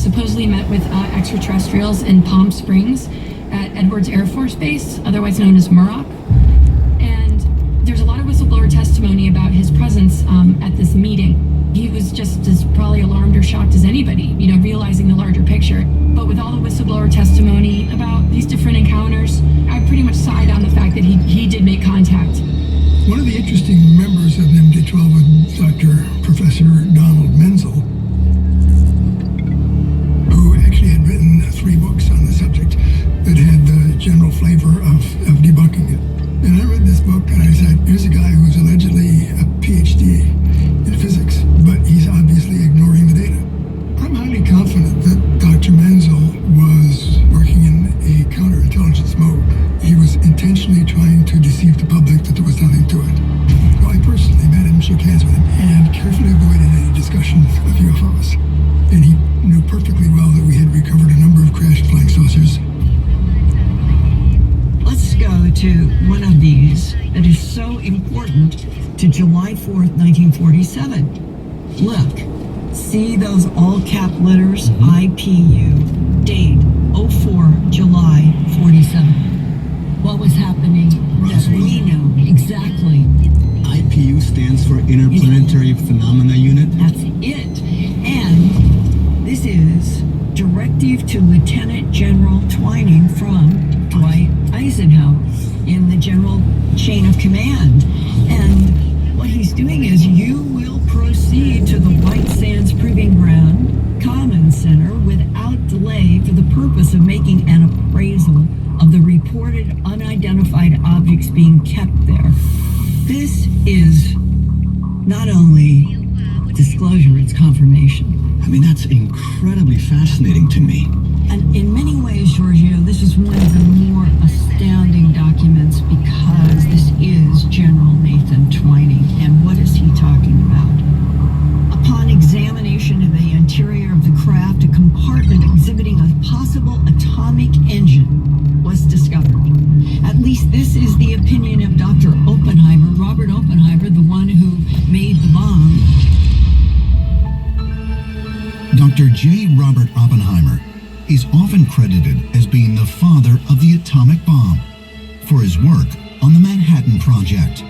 supposedly met with extraterrestrials in Palm Springs at Edwards Air Force Base, otherwise known as Muroc. And there's a lot of whistleblower testimony about his presence at this meeting. He was just as probably alarmed or shocked as anybody, realizing the larger picture. But with all the whistleblower testimony about these different encounters, I pretty much side on the fact that he did make contact. One of the interesting members of MD12 was Dr. Professor Donald Menzel, who actually had written 3 books on the subject that had the general flavor of debunking it. And I read this book and I said, here's a guy who's allegedly a PhD in physics, but he's obviously ignoring the data. I'm highly confident that Dr. Menzel was working in a counterintelligence mode. He was intentionally trying to deceive the public that there was nothing to it. So I personally met him, shook hands with him, and carefully avoided any discussion of UFOs. And he knew perfectly well that we had recovered a number of crashed flying saucers. Let's go to one of these that is so important to July 4th, 1947. Look, see those all-cap letters? IPU, date 04 July 47. What was happening that we know exactly? IPU stands for Interplanetary Phenomena Unit. That's it. And this is directive to Lieutenant General Twining from Dwight Eisenhower in the general chain of command. And what he's doing is, you will proceed to the White Sands Proving Ground Common Center without delay for the purpose of making an appraisal of the reported unidentified objects being kept there. This is not only disclosure, it's confirmation. I mean, that's incredibly fascinating to me. And in many ways, Giorgio, this is one of the more astounding documents because this is General Nathan Twining. And what is he talking about? Upon examination of the interior of the craft, a compartment exhibiting a possible atomic engine was discovered. At least this is the opinion of Dr. Oppenheimer, Robert Oppenheimer, the one who made the bomb. Dr. J. Robert Oppenheimer is often credited as being the father of the atomic bomb for his work on the Manhattan Project.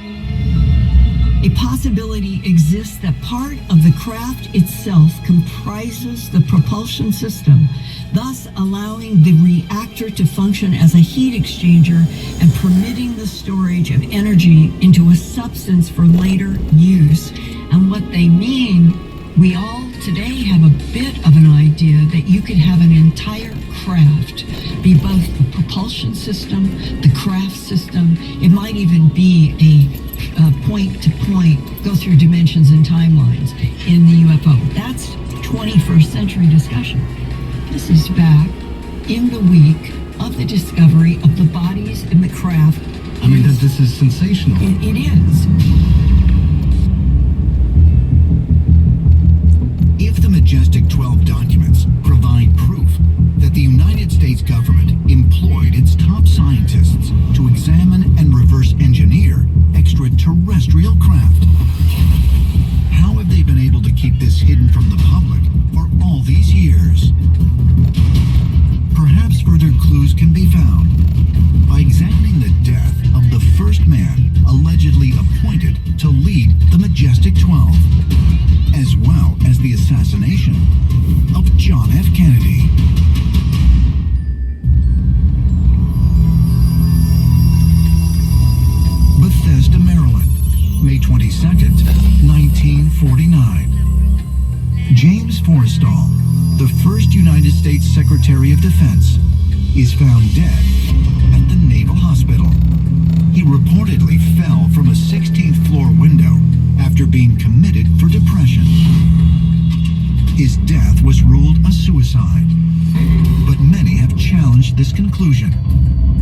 A possibility exists that part of the craft itself comprises the propulsion system, thus allowing the reactor to function as a heat exchanger and permitting the storage of energy into a substance for later use. And what they mean, we all today have a bit of an idea that you could have an entire craft be both the propulsion system, the craft system. It might even be a point-to-point, go through dimensions and timelines in the UFO. That's 21st century discussion. This is back in the week of the discovery of the bodies in the craft. I mean, this is sensational. It is. If the Majestic 12 documents provide proof that the United States government employed its top scientists to examine and reverse engineer extraterrestrial craft, how have they been able to keep this hidden from the public for all these years? Perhaps further clues can be found by examining the death of the first man allegedly appointed to lead the Majestic 12, as well as the assassination of John F. Kennedy. Bethesda, Maryland, May 22nd, 1949. James Forrestal, the first United States Secretary of Defense, is found dead at the Naval Hospital. He reportedly fell from a 16th floor window after being committed for depression. His death was ruled a suicide, but many have challenged this conclusion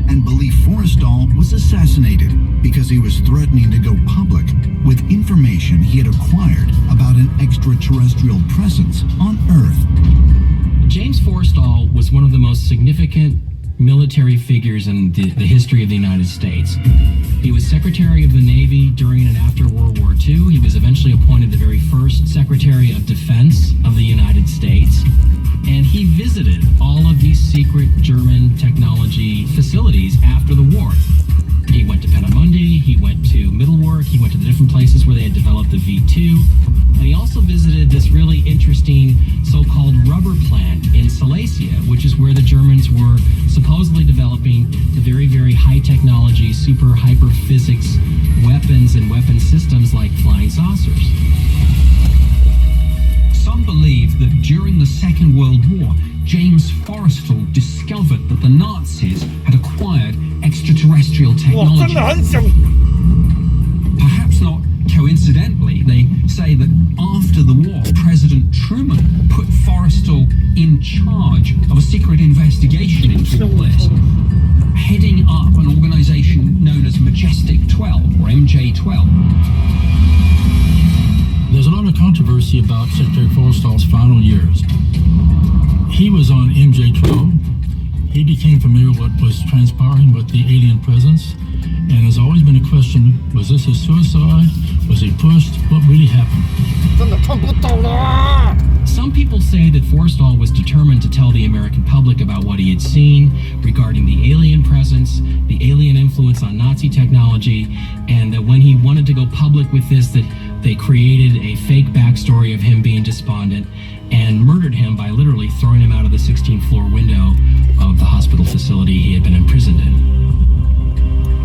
and believe Forrestal was assassinated because he was threatening to go public with information he had acquired about an extraterrestrial presence on Earth. James Forrestal was one of the most significant military figures in the history of the United States. He was Secretary of the Navy during and after World War II. He was eventually appointed the very first Secretary of Defense of the United States. And he secret German technology facilities after the war. He went to Peenemünde, he went to Middelburg, he went to the different places where they had developed the V2, and he also visited this really interesting so-called rubber plant in Silesia, which is where the Germans were supposedly developing the very, very high technology, super hyper physics weapons and weapon systems like flying saucers. Some believe that during the Second World War, James Forrestal discovered that the Nazis had acquired extraterrestrial technology. Perhaps not coincidentally, they say that after the war, President Truman put Forrestal in charge of a secret investigation into all this, heading up an organization known as Majestic 12, or MJ-12. There's a lot of controversy about Secretary Forrestal's final years. He was on MJ-12. He became familiar with what was transpiring with the alien presence, and there's always been a question, was this a suicide? Was he pushed? What really happened? Some people say that Forrestal was determined to tell the American public about what he had seen regarding the alien presence, the alien influence on Nazi technology, and that when he wanted to go public with this, that they created a fake backstory of him being despondent and murdered him by literally throwing him out of the 16th floor window of the hospital facility he had been imprisoned in.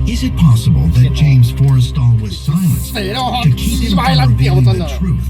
Is it possible that James Forrestal was silenced to keep him from revealing the truth